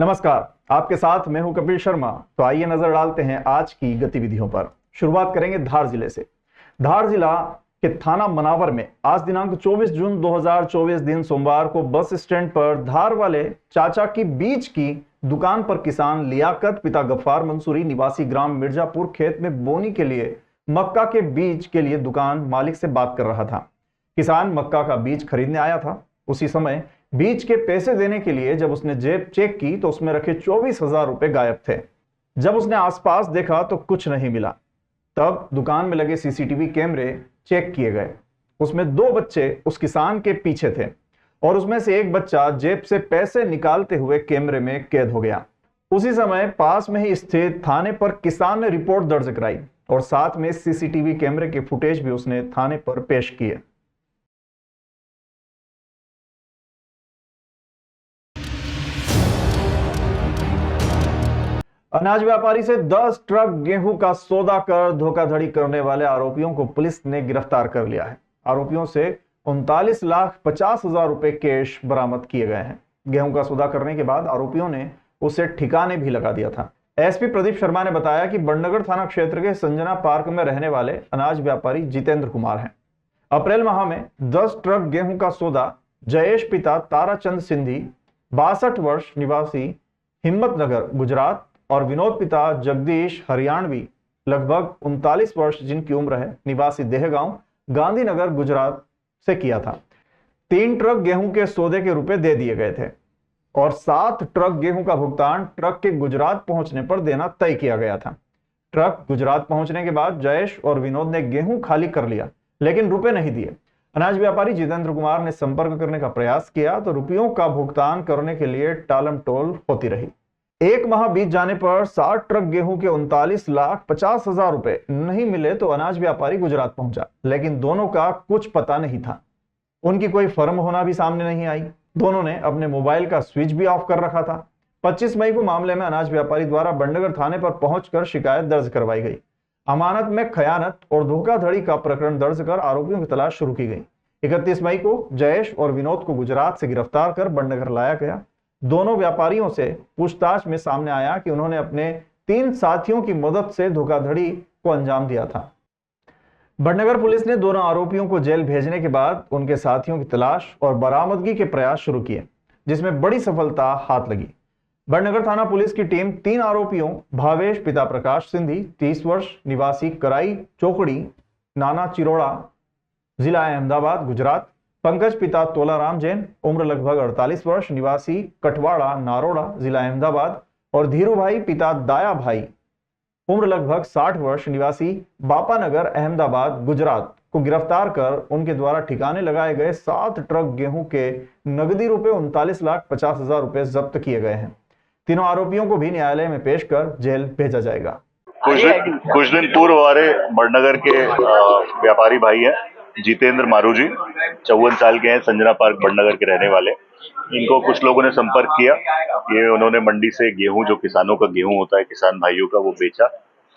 नमस्कार, आपके साथ मैं हूं कपिल शर्मा। तो आइए नजर डालते हैं आज की गतिविधियों पर। शुरुआत करेंगे धार जिले से। धार जिला के थाना मनावर में आज दिनांक 24 जून 2024 दिन सोमवार को बस स्टैंड पर धार वाले चाचा की बीज की दुकान पर किसान लियाकत पिता गफ्फार मंसूरी निवासी ग्राम मिर्जापुर खेत में बोनी के लिए मक्का के बीज के लिए दुकान मालिक से बात कर रहा था। किसान मक्का का बीज खरीदने आया था। उसी समय बीज के पैसे देने के लिए जब उसने जेब चेक की तो उसमें रखे 24,000 रुपए गायब थे। जब उसने आसपास देखा तो कुछ नहीं मिला। तब दुकान में लगे सीसीटीवी कैमरे चेक किए गए। उसमें 2 बच्चे उस किसान के पीछे थे और उसमें से एक बच्चा जेब से पैसे निकालते हुए कैमरे में कैद हो गया। उसी समय पास में ही स्थित थाने पर किसान ने रिपोर्ट दर्ज कराई और साथ में सीसीटीवी कैमरे के फुटेज भी उसने थाने पर पेश किए। अनाज व्यापारी से 10 ट्रक गेहूं का सौदा कर धोखाधड़ी करने वाले आरोपियों को पुलिस ने गिरफ्तार कर लिया है। आरोपियों से 39,50,000 रुपए कैश बरामद किए गए हैं। गेहूं का सौदा करने के बाद आरोपियों ने उसे ठिकाने भी लगा दिया था। एसपी प्रदीप शर्मा ने बताया कि बड़नगर थाना क्षेत्र के संजना पार्क में रहने वाले अनाज व्यापारी जितेंद्र कुमार हैं। अप्रैल माह में 10 ट्रक गेहूं का सौदा जयेश पिता ताराचंद सिंधी 62 वर्ष निवासी हिम्मतनगर गुजरात और विनोद पिता जगदीश हरियाणवी लगभग 39 वर्ष जिनकी उम्र है निवासी देहगांव गांधीनगर गुजरात से किया था। 3 ट्रक गेहूं के सौदे के रुपए दे दिए गए थे और 7 ट्रक गेहूं का भुगतान ट्रक के गुजरात पहुंचने पर देना तय किया गया था। ट्रक गुजरात पहुंचने के बाद जयेश और विनोद ने गेहूं खाली कर लिया लेकिन रुपए नहीं दिए। अनाज व्यापारी जितेंद्र कुमार ने संपर्क करने का प्रयास किया तो रुपयों का भुगतान करने के लिए टालम टोल होती रही। 1 माह बीत जाने पर 60 ट्रक गेहूं के 39,50,000 रुपए नहीं मिले तो अनाज व्यापारी गुजरात पहुंचा, लेकिन दोनों का कुछ पता नहीं था। उनकी कोई फर्म होना भी सामने नहीं आई। दोनों ने अपने मोबाइल का स्विच भी ऑफ कर रखा था। 25 मई को मामले में अनाज व्यापारी द्वारा बड़नगर थाने पर पहुंचकर शिकायत दर्ज करवाई गई। अमानत में खयानत और धोखाधड़ी का प्रकरण दर्ज कर आरोपियों की तलाश शुरू की गई। 31 मई को जयेश और विनोद को गुजरात से गिरफ्तार कर बड़नगर लाया गया। दोनों व्यापारियों से पूछताछ में सामने आया कि उन्होंने अपने 3 साथियों की मदद से धोखाधड़ी को अंजाम दिया था। बड़नगर पुलिस ने दोनों आरोपियों को जेल भेजने के बाद उनके साथियों की तलाश और बरामदगी के प्रयास शुरू किए, जिसमें बड़ी सफलता हाथ लगी। बड़नगर थाना पुलिस की टीम 3 आरोपियों भावेश पिता प्रकाश सिंधी 30 वर्ष निवासी कराई चौकड़ी नाना चिरोड़ा जिला अहमदाबाद गुजरात, पंकज पिता तोलाराम जैन उम्र लगभग 48 वर्ष निवासी कटवाड़ा नारोड़ा जिला अहमदाबाद और धीरू भाई पिता दाया भाई उम्र लगभग 60 वर्ष निवासी बापानगर अहमदाबाद गुजरात को गिरफ्तार कर उनके द्वारा ठिकाने लगाए गए 7 ट्रक गेहूं के नगदी रुपए 39,50,000 रुपए जब्त किए गए हैं। तीनों आरोपियों को भी न्यायालय में पेश कर जेल भेजा जाएगा। कुछ दिन पूर्व हमारे बड़नगर के व्यापारी भाई हैं जितेंद्र मारूजी, 54 साल के हैं, संजना पार्क बड़नगर के रहने वाले। इनको कुछ लोगों ने संपर्क किया। ये उन्होंने मंडी से गेहूं, जो किसानों का गेहूं होता है किसान भाइयों का, वो बेचा।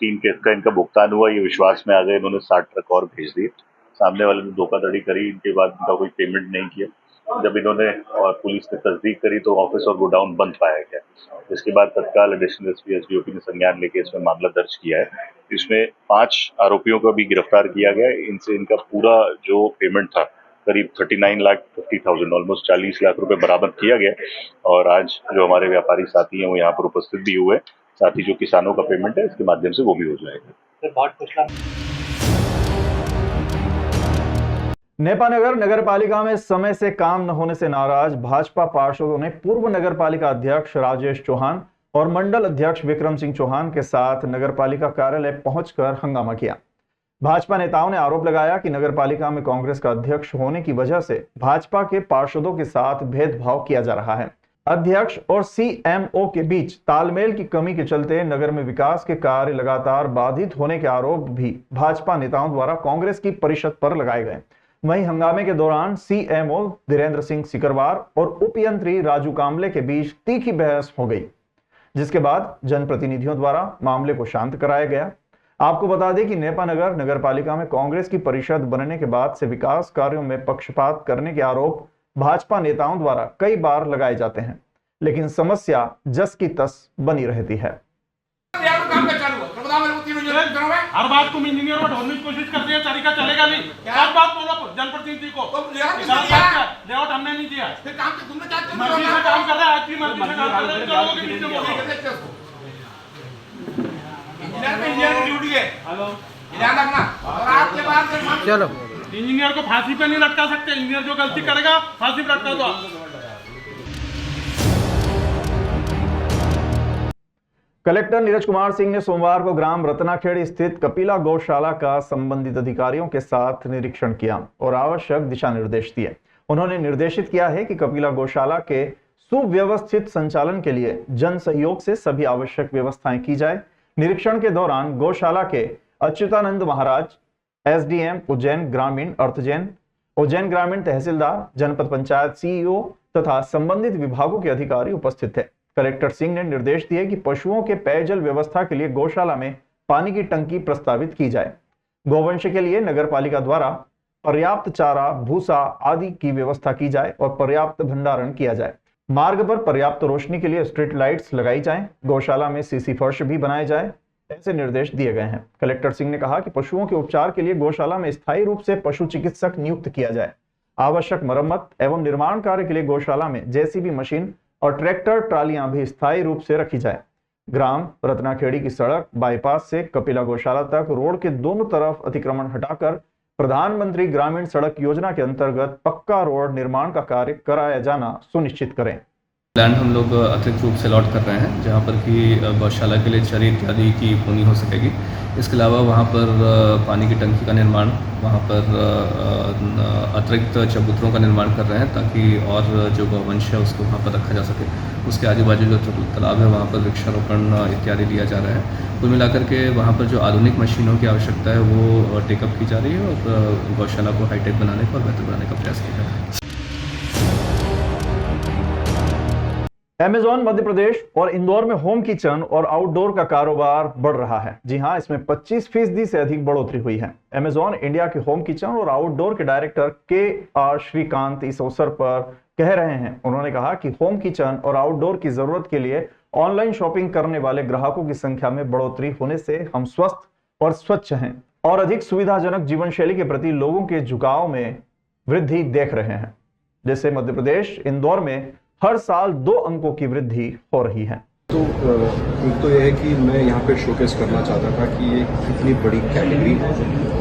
3 किस्त का इनका भुगतान हुआ। ये विश्वास में आ गए, इन्होंने 60 ट्रक और भेज दिए। सामने वाले ने धोखाधड़ी करी। इनके बाद इनका कोई पेमेंट नहीं किया। जब इन्होंने और पुलिस ने तस्दीक करी तो ऑफिस और गोडाउन बंद पाया गया। इसके बाद तत्काल एडिशनल एसपी एसडीओपी ने संज्ञान लेके इसमें मामला दर्ज किया है। इसमें 5 आरोपियों को भी गिरफ्तार किया गया है। इनसे इनका पूरा जो पेमेंट था करीब 39,50,000 ऑलमोस्ट 40 लाख रुपए बरामद किया गया। और आज जो हमारे व्यापारी साथी हैं वो यहाँ पर उपस्थित भी हुए। साथ ही जो किसानों का पेमेंट है इसके माध्यम से वो भी हो जाएगा। नेपानगर नगर पालिका में समय से काम न होने से नाराज भाजपा पार्षदों ने पूर्व नगर पालिका अध्यक्ष राजेश चौहान और मंडल अध्यक्ष विक्रम सिंह चौहान के साथ नगर पालिका कार्यालय पहुंचकर हंगामा किया। भाजपा नेताओं ने आरोप लगाया कि नगर पालिका में कांग्रेस का अध्यक्ष होने की वजह से भाजपा के पार्षदों के साथ भेदभाव किया जा रहा है। अध्यक्ष और सीएमओ के बीच तालमेल की कमी के चलते नगर में विकास के कार्य लगातार बाधित होने के आरोप भी भाजपा नेताओं द्वारा कांग्रेस की परिषद पर लगाए गए। वहीं हंगामे के दौरान सीएमओ धीरेन्द्र सिंह सिकरवार और उपयंत्री राजू कामले के बीच तीखी बहस हो गई, जिसके बाद जनप्रतिनिधियों द्वारा मामले को शांत कराया गया। आपको बता दें कि नेपानगर नगर पालिका में कांग्रेस की परिषद बनने के बाद से विकास कार्यों में पक्षपात करने के आरोप भाजपा नेताओं द्वारा कई बार लगाए जाते हैं। लेकिन समस्या जस की तस बनी रहती है। काम का चालू है तो बताओ मेरे को 3 इंजीनियर करो है। हर बात तुम इंजीनियर को ढोलने की कोशिश करते हैं, तरीका चलेगा नहीं। सब बात बोलो जनप्रतिनिधि को। तो लेआउट हमने नहीं दिया, फिर काम तो तुमने चाहते हो मर्जी से काम कर रहा है, आपकी मर्जी से काम कर रहे हैं, लोगों के बीच में बोलो। इंजीनियर में इंजीनियर की ड्यूटी है, हेलो ध्यान रखना। और आपके बाद चलो इंजीनियर को फांसी पे नहीं लटका सकते, इंजीनियर जो गलती करेगा फांसी पे लटका दो। कलेक्टर नीरज कुमार सिंह ने सोमवार को ग्राम रत्नाखेड़ी स्थित कपिला गौशाला का संबंधित अधिकारियों के साथ निरीक्षण किया और आवश्यक दिशा निर्देश दिए। उन्होंने निर्देशित किया है कि कपिला गौशाला के सुव्यवस्थित संचालन के लिए जन सहयोग से सभी आवश्यक व्यवस्थाएं की जाए। निरीक्षण के दौरान गौशाला के अच्युतानंद महाराज, एसडीएम उज्जैन ग्रामीण अर्थ जैन, उज्जैन ग्रामीण तहसीलदार, जनपद पंचायत सीईओ तथा संबंधित विभागों के अधिकारी उपस्थित थे। कलेक्टर सिंह ने निर्देश दिए कि पशुओं के पेयजल व्यवस्था के लिए गौशाला में पानी की टंकी प्रस्तावित की जाए। गौवंश के लिए नगर पालिका द्वारा पर्याप्त चारा, भूसा आदि की व्यवस्था की जाए और पर्याप्त भंडारण किया जाए। मार्ग पर पर्याप्त रोशनी के लिए स्ट्रीट लाइट्स लगाई जाएं। गौशाला में सीसी फर्श भी बनाए जाए, ऐसे निर्देश दिए गए हैं। कलेक्टर सिंह ने कहा कि पशुओं के उपचार के लिए गौशाला में स्थायी रूप से पशु चिकित्सक नियुक्त किया जाए। आवश्यक मरम्मत एवं निर्माण कार्य के लिए गौशाला में जेसीबी मशीन और ट्रैक्टर ट्रालियां भी स्थायी रूप से रखी जाए। ग्राम रत्नाखेड़ी की सड़क बाईपास से कपिला गौशाला तक रोड के दोनों तरफ अतिक्रमण हटाकर प्रधानमंत्री ग्रामीण सड़क योजना के अंतर्गत पक्का रोड निर्माण का कार्य कराया जाना सुनिश्चित करें। लैंड हम लोग अतिरिक्त रूप से अलॉट कर रहे हैं, जहाँ पर कि गौशाला के लिए चरी इत्यादि की बोनी हो सकेगी। इसके अलावा वहाँ पर पानी की टंकी का निर्माण, वहाँ पर अतिरिक्त चबूतरों का निर्माण कर रहे हैं ताकि और जो गौवंश है उसको वहाँ पर रखा जा सके। उसके आजू बाजू जो तालाब है वहाँ पर वृक्षारोपण इत्यादि लिया जा रहा है। कुल मिलाकर के वहाँ पर जो आधुनिक मशीनों की आवश्यकता है वो टेकअप की जा रही है और गौशाला को हाईटेक बनाने का और बेहतर बनाने का प्रयास किया जा रहा है। अमेज़न मध्य प्रदेश और इंदौर में होम किचन और आउटडोर का कारोबार बढ़ रहा है। जी हां, इसमें 25% से अधिक बढ़ोतरी हुई है। अमेज़न इंडिया के होम किचन और आउटडोर के डायरेक्टर के.आर. श्रीकांत इस अवसर पर कह रहे हैं। उन्होंने कहा कि होम किचन और आउटडोर की जरूरत के लिए ऑनलाइन शॉपिंग करने वाले ग्राहकों की संख्या में बढ़ोतरी होने से हम स्वस्थ और स्वच्छ हैं और अधिक सुविधाजनक जीवन शैली के प्रति लोगों के झुकाव में वृद्धि देख रहे हैं। जैसे मध्य प्रदेश इंदौर में हर साल 2 अंकों की वृद्धि हो रही है। तो एक तो यह है कि मैं यहाँ पे शोकेस करना चाहता था कि ये कितनी बड़ी कैटेगरी है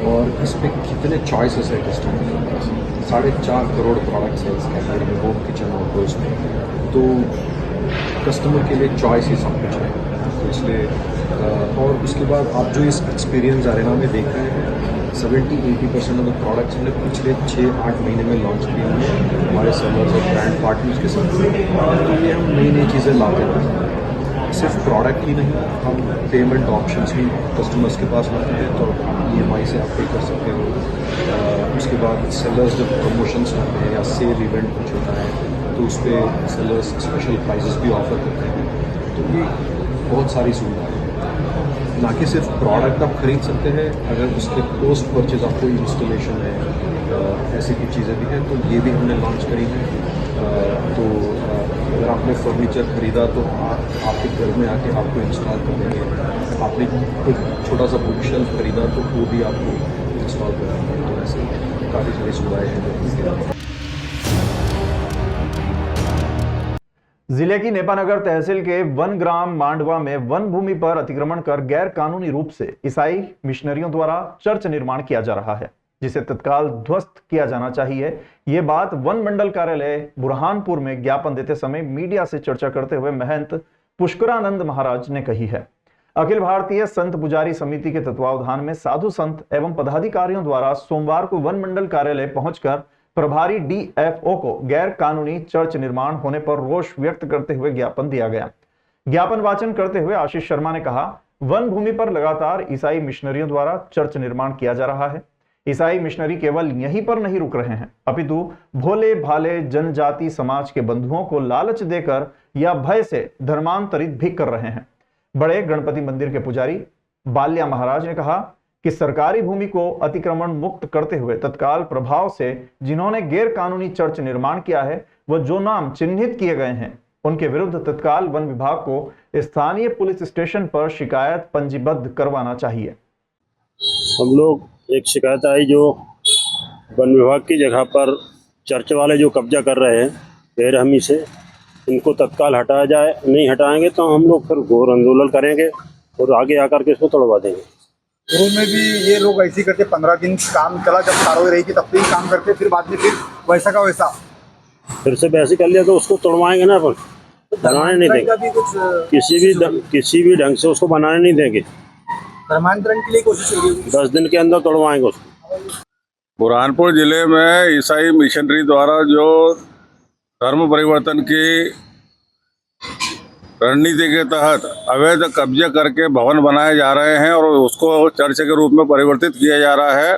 और इस पे कितने चॉइसेस है कस्टमर के पास। 4.5 करोड़ प्रोडक्ट्स है इस कैटेगरी में, होम किचन और डोर्स में। तो कस्टमर के लिए चॉइस ही सब कुछ है। तो इसलिए और उसके बाद आप जो इस एक्सपीरियंस अरेना में देख रहे हैं, 70-80% ऑफ द प्रोडक्ट्स हमने पिछले 6-8 महीने में लॉन्च किए हैं हमारे सेलर्स और ब्रांड पार्टनर्स के साथ। तो ये हम नई नई चीज़ें लाते हैं। सिर्फ प्रोडक्ट ही नहीं, हम पेमेंट ऑप्शंस भी कस्टमर्स के पास लाते हैं, तो EMI से आप पे कर सकते हो। उसके बाद सेलर्स जब प्रमोशंस करते हैं या सेल इवेंट कुछ होता है तो उस पर सेलर्स स्पेशल प्राइजेस भी ऑफर करते हैं। तो ये बहुत सारी सुविधाएं हैं। ना कि सिर्फ प्रोडक्ट आप खरीद सकते हैं, अगर उसके पोस्ट परचेज आपको इंस्टॉलेशन है, ऐसी की चीज़ें भी हैं, तो ये भी हमने लॉन्च करी है। तो अगर आपने फर्नीचर खरीदा तो आपके घर में आके आपको इंस्टॉल कर देंगे। आपने कोई छोटा सा बुक शेल्फ खरीदा तो वो भी आपको इंस्टॉल कर देंगे। तो ऐसे काफ़ी सारी सुविधाएँ हैं। जिले की नेपानगर तहसील के वन ग्राम मांडवा में वन भूमि पर अतिक्रमण कर गैर कानूनी रूप से ईसाई मिशनरियों द्वारा चर्च निर्माण किया जा रहा है, जिसे तत्काल ध्वस्त किया जाना चाहिए। ये बात वन मंडल कार्यालय बुरहानपुर में ज्ञापन देते समय मीडिया से चर्चा करते हुए महंत पुष्करानंद महाराज ने कही है। अखिल भारतीय संत पुजारी समिति के तत्वावधान में साधु संत एवं पदाधिकारियों द्वारा सोमवार को वन मंडल कार्यालय पहुंचकर प्रभारी DFO को गैर कानूनी चर्च निर्माण होने पर रोष व्यक्त करते हुए ज्ञापन दिया गया। ज्ञापन वाचन करते हुए आशीष शर्मा ने कहा, वन भूमि पर लगातार ईसाई मिशनरियों द्वारा चर्च निर्माण किया जा रहा है। ईसाई मिशनरी केवल यहीं पर नहीं रुक रहे हैं, अपितु भोले भाले जनजाति समाज के बंधुओं को लालच देकर या भय से धर्मांतरित भी कर रहे हैं। बड़े गणपति मंदिर के पुजारी बाल्या महाराज ने कहा कि सरकारी भूमि को अतिक्रमण मुक्त करते हुए तत्काल प्रभाव से जिन्होंने गैर कानूनी चर्च निर्माण किया है, वह जो नाम चिन्हित किए गए हैं उनके विरुद्ध तत्काल वन विभाग को स्थानीय पुलिस स्टेशन पर शिकायत पंजीबद्ध करवाना चाहिए। हम लोग एक शिकायत आई जो वन विभाग की जगह पर चर्च वाले जो कब्जा कर रहे हैं बेरहमी से, इनको तत्काल हटाया जाए। नहीं हटाएंगे तो हम लोग फिर घोर आंदोलन करेंगे और आगे आकर के इसको तोड़वा देंगे। शुरू में भी ये लोग ऐसे ही करके 15 दिन काम चला, जब कार्रवाई रही थी तब भी काम करते, फिर बाद में फिर वैसा का वैसा फिर से वैसे कर लिया तो उसको तोड़वाएंगे ना, अपन बनाने नहीं देंगे। भी कुछ किसी भी ढंग से उसको बनाने नहीं देंगे। धर्मांतरण के लिए कोशिश हो रही है। 10 दिन के अंदर तोड़वाएंगे उसको। बुरहानपुर जिले में ईसाई मिशनरी द्वारा जो धर्म परिवर्तन की रणनीति के तहत अवैध कब्जे करके भवन बनाए जा रहे हैं और उसको चर्च के रूप में परिवर्तित किया जा रहा है,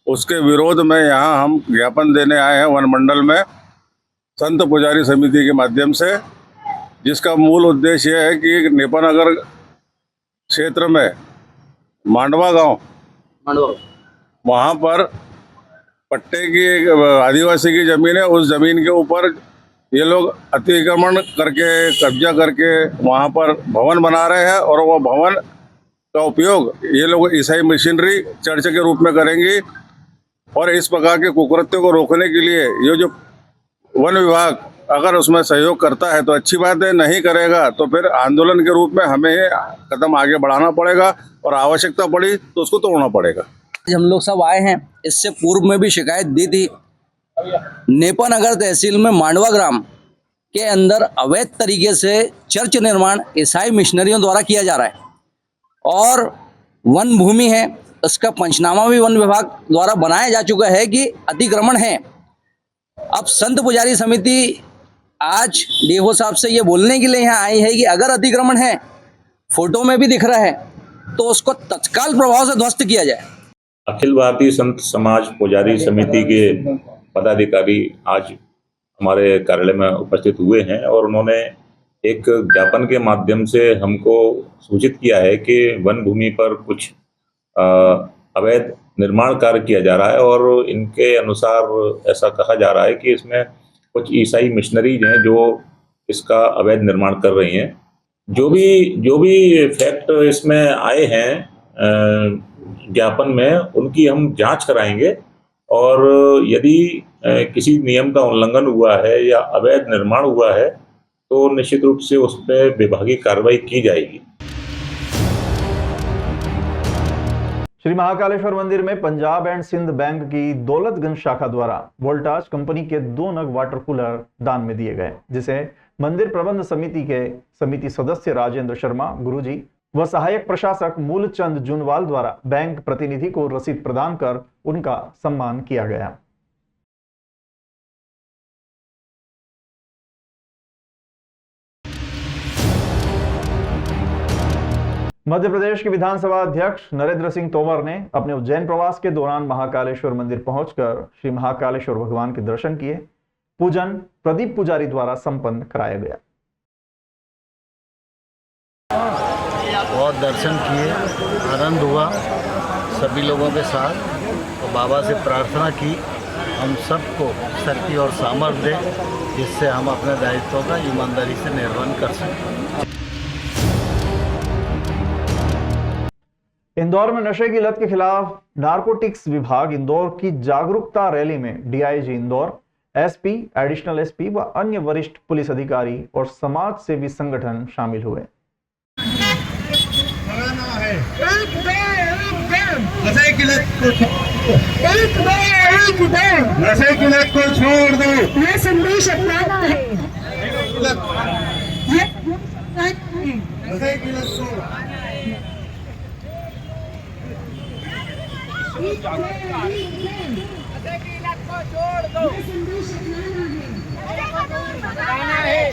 उसके विरोध में यहाँ हम ज्ञापन देने आए हैं वन मंडल में संत पुजारी समिति के माध्यम से, जिसका मूल उद्देश्य यह है कि नेपानगर क्षेत्र में मांडवा गांव वहाँ पर पट्टे की आदिवासी की ज़मीन है, उस ज़मीन के ऊपर ये लोग अतिक्रमण करके कब्जा करके वहाँ पर भवन बना रहे हैं और वह भवन का उपयोग ये लोग ईसाई मिशनरी चर्च के रूप में करेंगी। और इस प्रकार के कुकृत्यों को रोकने के लिए ये जो वन विभाग अगर उसमें सहयोग करता है तो अच्छी बात है, नहीं करेगा तो फिर आंदोलन के रूप में हमें कदम आगे बढ़ाना पड़ेगा और आवश्यकता पड़ी तो उसको तोड़ना पड़ेगा। हम लोग सब आए हैं, इससे पूर्व में भी शिकायत दी थी। नेपानगर तहसील में मांडवा ग्राम के अंदर अवैध तरीके से चर्च निर्माण ईसाई मिशनरियों द्वारा किया जा रहा है और वन भूमि है, उसका पंचनामा भी वन विभाग द्वारा बनाया जा चुका है कि अतिक्रमण है। अब संत पुजारी समिति आज डीओ साहब से ये बोलने के लिए यहाँ आई है कि अगर अतिक्रमण है, फोटो में भी दिख रहा है, तो उसको तत्काल प्रभाव से ध्वस्त किया जाए। अखिल भारतीय संत समाज पुजारी समिति के पदाधिकारी आज हमारे कार्यालय में उपस्थित हुए हैं और उन्होंने एक ज्ञापन के माध्यम से हमको सूचित किया है कि वन भूमि पर कुछ अवैध निर्माण कार्य किया जा रहा है और इनके अनुसार ऐसा कहा जा रहा है कि इसमें कुछ ईसाई मिशनरीज हैं जो इसका अवैध निर्माण कर रही हैं। जो भी फैक्ट इसमें आए हैं ज्ञापन में, उनकी हम जांच कराएंगे और यदि किसी नियम का उल्लंघन हुआ है या अवैध निर्माण हुआ है तो निश्चित रूप से उस पर विभागीय कार्रवाई की जाएगी। श्री महाकालेश्वर मंदिर में पंजाब एंड सिंध बैंक की दौलतगंज शाखा द्वारा वोल्टास कंपनी के 2 नग वाटर कूलर दान में दिए गए, जिसे मंदिर प्रबंध समिति के समिति सदस्य राजेंद्र शर्मा गुरुजी व सहायक प्रशासक मूलचंद जुनवाल द्वारा बैंक प्रतिनिधि को रसीद प्रदान कर उनका सम्मान किया गया। मध्य प्रदेश के विधानसभा अध्यक्ष नरेंद्र सिंह तोमर ने अपने उज्जैन प्रवास के दौरान महाकालेश्वर मंदिर पहुंचकर श्री महाकालेश्वर भगवान के दर्शन किए। पूजन प्रदीप पुजारी द्वारा संपन्न कराया गया। बहुत दर्शन किए, आनंद हुआ सभी लोगों के साथ। तो बाबा से प्रार्थना की हम सबको शक्ति और सामर्थ्य दे, जिससे हम अपने दायित्वों का ईमानदारी से निर्वहन कर सकें। इंदौर में नशे की लत के खिलाफ नारकोटिक्स विभाग इंदौर की जागरूकता रैली में DIG Indore, SP, additional SP व अन्य वरिष्ठ पुलिस अधिकारी और समाज सेवी संगठन शामिल हुए। नशे की लत को छोड़ दो, ये संदेश अपनाना है। नशे की लत को छोड़ दो, बताना है।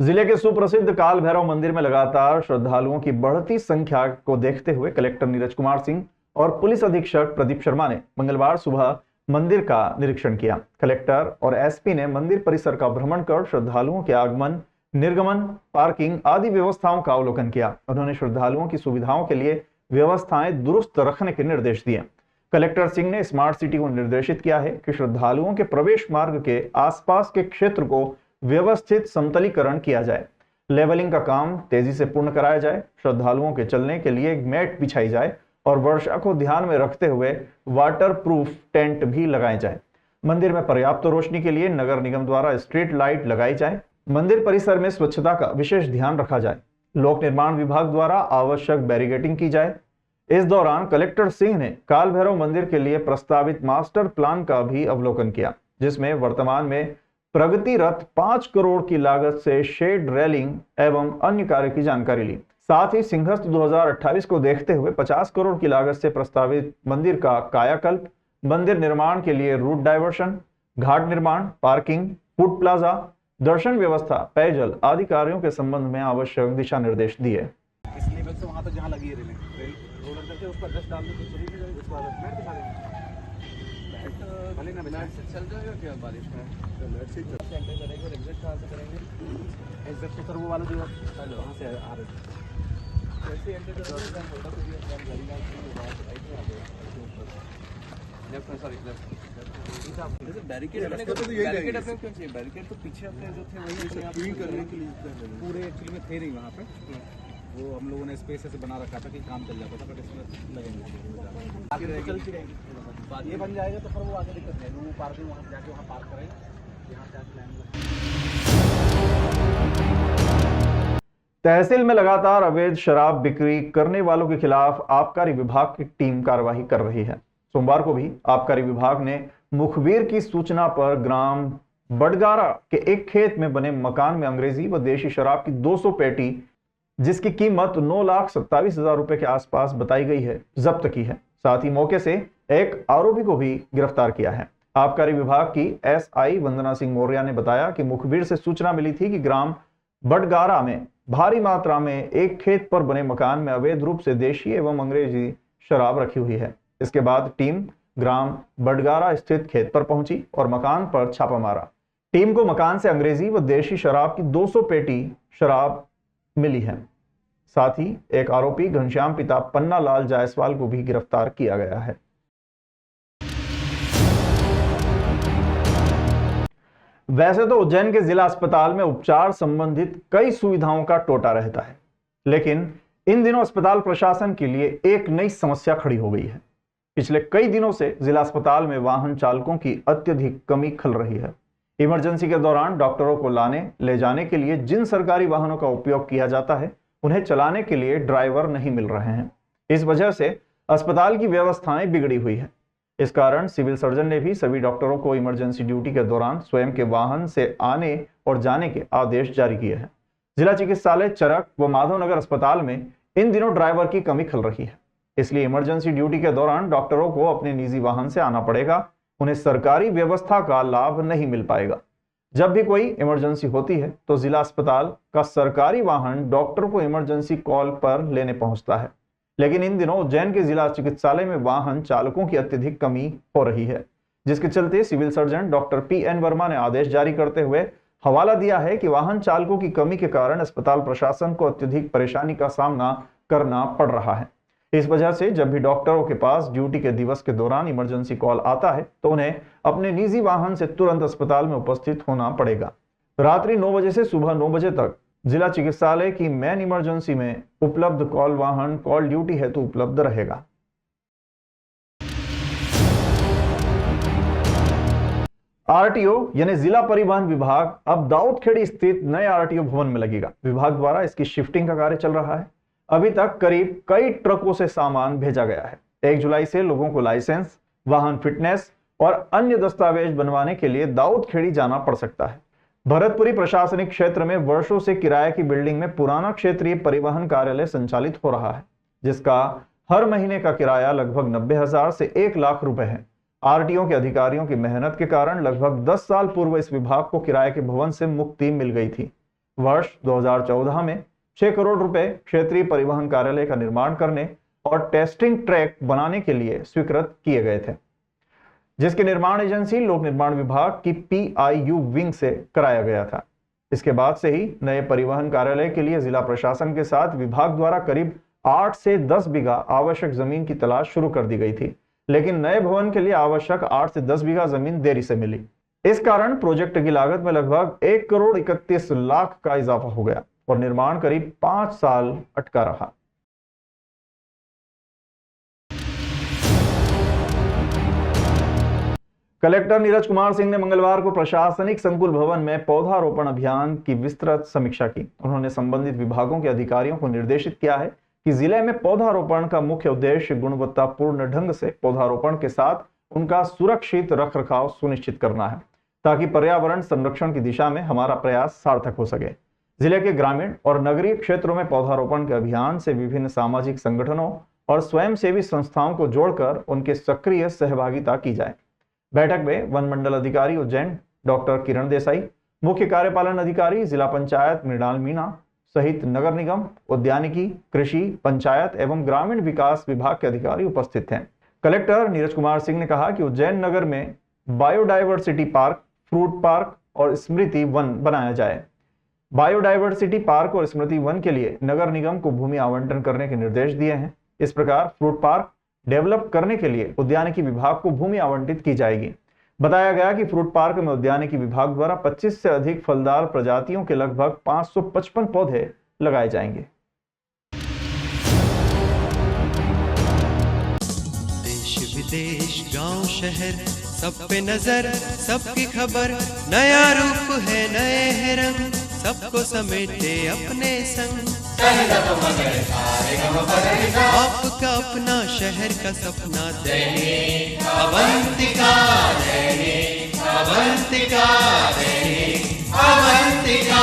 जिले के सुप्रसिद्ध काल भैरव मंदिर में लगातार श्रद्धालुओं की बढ़ती संख्या को देखते हुए कलेक्टर नीरज कुमार सिंह और पुलिस अधीक्षक प्रदीप शर्मा ने मंगलवार सुबह मंदिर का निरीक्षण किया। कलेक्टर और एसपी ने मंदिर परिसर का भ्रमण कर श्रद्धालुओं के आगमन, निर्गमन, पार्किंग आदि व्यवस्थाओं का अवलोकन किया। उन्होंने श्रद्धालुओं की सुविधाओं के लिए व्यवस्थाएं दुरुस्त रखने के निर्देश दिए। कलेक्टर सिंह ने स्मार्ट सिटी को निर्देशित किया है कि श्रद्धालुओं के प्रवेश मार्ग के आसपास के क्षेत्र को व्यवस्थित समतलीकरण किया जाए, लेवलिंग का काम तेजी से पूर्ण कराया जाए, श्रद्धालुओं के चलने के लिए एक मैट बिछाई जाए और वर्षा को ध्यान में रखते हुए वाटर प्रूफ टेंट भी लगाए जाए। मंदिर में पर्याप्त रोशनी के लिए नगर निगम द्वारा स्ट्रीट लाइट लगाई जाए। मंदिर परिसर में स्वच्छता का विशेष ध्यान रखा जाए। लोक निर्माण विभाग द्वारा आवश्यक बैरिकेडिंग की जाए। इस दौरान कलेक्टर सिंह ने काल भैरव मंदिर के लिए प्रस्तावित मास्टर प्लान का भी अवलोकन किया, जिसमें वर्तमान में प्रगतिरत 5 करोड़ की लागत से शेड, रेलिंग एवं अन्य कार्य की जानकारी ली। साथ ही सिंहस्थ 2028 को देखते हुए 50 करोड़ की लागत से प्रस्तावित मंदिर का कायाकल्प, मंदिर निर्माण के लिए रूट डायवर्शन, घाट निर्माण, पार्किंग, फूड प्लाजा, दर्शन व्यवस्था, पेयजल आदि कार्यों के संबंध में आवश्यक दिशा निर्देश दिए। इसलिए बस वहाँ तक जहाँ लगी है रेलिंग रोलर करके उस पर 10 डाल दो तो चली जाएगी। उसके बाद मैट दिखा देंगे, भले ना मैट से चल जाएगा क्या बारिश में, तो मैट से एंटर करेंगे और एग्जिट कहाँ से करेंगे? एग्जिट तो सर वो वाला जो वहाँ से आ रहे कैसे एंटर करेंगे? लेफ्ट में सॉरी लेफ्ट बैरिकेड अपने को बैरिकेड अपने क्यों चाहिए? बैरिकेड तो पीछे अपने जो थे वही क्लीन करने के लिए पूरे एक्चुअली में थे नहीं वहाँ पे, वो हम लोगों ने स्पेस ऐसे बना रखा था कि काम चल जाता था, बट इसमें लगेंगे आगे चलती रहेगी। ये बन जाएगा तो फिर वो आगे दिक्कत नहीं, वो पार्किंग वहाँ से जाके वहाँ पार्क करेंगे, यहाँ से आके तहसील में लगातार अवैध शराब बिक्री करने वालों के खिलाफ आबकारी विभाग की टीम कार्रवाई कर रही है। सोमवार को भी आबकारी विभाग ने मुखबिर की सूचना पर ग्राम बडगारा के एक खेत में बने मकान में अंग्रेजी व देशी शराब की 200 पेटी, जिसकी कीमत 9,27,000 रुपए के आसपास बताई गई है, जब्त की है। साथ ही मौके से एक आरोपी को भी गिरफ्तार किया है। आबकारी विभाग की एसआई वंदना सिंह मौर्य ने बताया कि मुखबिर से सूचना मिली थी कि ग्राम बडगारा में भारी मात्रा में एक खेत पर बने मकान में अवैध रूप से देशी एवं अंग्रेजी शराब रखी हुई है। इसके बाद टीम ग्राम बडगारा स्थित खेत पर पहुंची और मकान पर छापा मारा। टीम को मकान से अंग्रेजी व देशी शराब की 200 पेटी शराब मिली है। साथ ही एक आरोपी घनश्याम पिता पन्ना लाल जायसवाल को भी गिरफ्तार किया गया है। वैसे तो उज्जैन के जिला अस्पताल में उपचार संबंधित कई सुविधाओं का टोटा रहता है, लेकिन इन दिनों अस्पताल प्रशासन के लिए एक नई समस्या खड़ी हो गई है। पिछले कई दिनों से जिला अस्पताल में वाहन चालकों की अत्यधिक कमी खल रही है। इमरजेंसी के दौरान डॉक्टरों को लाने ले जाने के लिए जिन सरकारी वाहनों का उपयोग किया जाता है, उन्हें चलाने के लिए ड्राइवर नहीं मिल रहे हैं। इस वजह से अस्पताल की व्यवस्थाएं बिगड़ी हुई है। इस कारण सिविल सर्जन ने भी सभी डॉक्टरों को इमरजेंसी ड्यूटी के दौरान स्वयं के वाहन से आने और जाने के आदेश जारी किए हैं। जिला चिकित्सालय चरक व माधवनगर अस्पताल में इन दिनों ड्राइवर की कमी खल रही है, इसलिए इमरजेंसी ड्यूटी के दौरान डॉक्टरों को अपने निजी वाहन से आना पड़ेगा। उन्हें सरकारी व्यवस्था का लाभ नहीं मिल पाएगा। जब भी कोई इमरजेंसी होती है तो जिला अस्पताल का सरकारी वाहन डॉक्टर को इमरजेंसी कॉल पर लेने पहुंचता है, लेकिन इन दिनों उज्जैन के जिला चिकित्सालय में वाहन चालकों की अत्यधिक कमी हो रही है, जिसके चलते civil surgeon doctor PN Verma ने आदेश जारी करते हुए हवाला दिया है कि वाहन चालकों की कमी के कारण अस्पताल प्रशासन को अत्यधिक परेशानी का सामना करना पड़ रहा है। इस वजह से जब भी डॉक्टरों के पास ड्यूटी के दिवस के दौरान इमरजेंसी कॉल आता है तो उन्हें अपने निजी वाहन से तुरंत अस्पताल में उपस्थित होना पड़ेगा। रात्रि 9 बजे से सुबह 9 बजे तक जिला चिकित्सालय की मेन इमरजेंसी में उपलब्ध कॉल वाहन कॉल ड्यूटी हेतु उपलब्ध रहेगा। आरटीओ यानी जिला परिवहन विभाग अब दाऊदखेड़ी स्थित नए आरटीओ भवन में लगेगा। विभाग द्वारा इसकी शिफ्टिंग का कार्य चल रहा है। अभी तक करीब कई ट्रकों से सामान भेजा गया है। 1 जुलाई से लोगों को लाइसेंस, वाहन फिटनेस और अन्य दस्तावेज बनवाने के लिए दाऊदखेड़ी जाना पड़ सकता है। भरतपुरी प्रशासनिक क्षेत्र में वर्षों से किराए की बिल्डिंग में पुराना क्षेत्रीय परिवहन कार्यालय संचालित हो रहा है, जिसका हर महीने का किराया लगभग 90,000 से 1 लाख रुपए है। आरटीओ के अधिकारियों की मेहनत के कारण लगभग 10 साल पूर्व इस विभाग को किराए के भवन से मुक्ति मिल गई थी। वर्ष 2014 में 6 करोड़ रुपए क्षेत्रीय परिवहन कार्यालय का निर्माण करने और टेस्टिंग ट्रैक बनाने के लिए स्वीकृत किए गए थे, जिसकी निर्माण एजेंसी लोक निर्माण विभाग की PIU विंग से कराया गया था। इसके बाद से ही नए परिवहन कार्यालय के लिए जिला प्रशासन के साथ विभाग द्वारा करीब 8 से 10 बीघा आवश्यक जमीन की तलाश शुरू कर दी गई थी, लेकिन नए भवन के लिए आवश्यक 8 से 10 बीघा जमीन देरी से मिली। इस कारण प्रोजेक्ट की लागत में लगभग 1 करोड़ 31 लाख का इजाफा हो गया और निर्माण करीब 5 साल अटका रहा। कलेक्टर नीरज कुमार सिंह ने मंगलवार को प्रशासनिक संकुल भवन में पौधारोपण अभियान की विस्तृत समीक्षा की। उन्होंने संबंधित विभागों के अधिकारियों को निर्देशित किया है कि जिले में पौधारोपण का मुख्य उद्देश्य गुणवत्तापूर्ण ढंग से पौधारोपण के साथ उनका सुरक्षित रखरखाव सुनिश्चित करना है, ताकि पर्यावरण संरक्षण की दिशा में हमारा प्रयास सार्थक हो सके। जिले के ग्रामीण और नगरीय क्षेत्रों में पौधारोपण के अभियान से विभिन्न सामाजिक संगठनों और स्वयंसेवी संस्थाओं को जोड़कर उनकी सक्रिय सहभागिता की जाए। बैठक में वन मंडल अधिकारी उज्जैन डॉक्टर किरण देसाई, मुख्य कार्यपालन अधिकारी जिला पंचायत मृणाल मीणा सहित नगर निगम, उद्यानिकी, कृषि, पंचायत एवं ग्रामीण विकास विभाग के अधिकारी उपस्थित हैं। कलेक्टर नीरज कुमार सिंह ने कहा कि उज्जैन नगर में बायोडायवर्सिटी पार्क, फ्रूट पार्क और स्मृति वन बनाया जाए। बायोडायवर्सिटी पार्क और स्मृति वन के लिए नगर निगम को भूमि आवंटन करने के निर्देश दिए हैं। इस प्रकार फ्रूट पार्क डेवलप करने के लिए उद्यानिकी विभाग को भूमि आवंटित की जाएगी। बताया गया कि फ्रूट पार्क में उद्यानिकी विभाग द्वारा 25 से अधिक फलदार प्रजातियों के लगभग 555 पौधे लगाए जाएंगे। देश विदेश गांव शहर सब पे नजर, सबकी खबर, नया रूप है नए है रंग, सबको समेटे अपने संग। आपका अपना शहर का सपना दैनिक अवंतिका, दैनिक अवंतिका, दैनिक अवंतिका।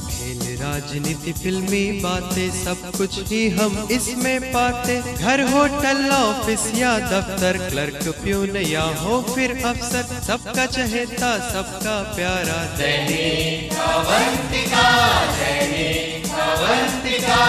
खेल, राजनीति, फिल्मी बातें सब कुछ ही हम इसमें पाते। घर, होटल, ऑफिस या दफ्तर, क्लर्क, प्यून या हो फिर अफसर, सबका चहेता सबका प्यारा दैनिक अवंतिका, दैनिक अवंतिका।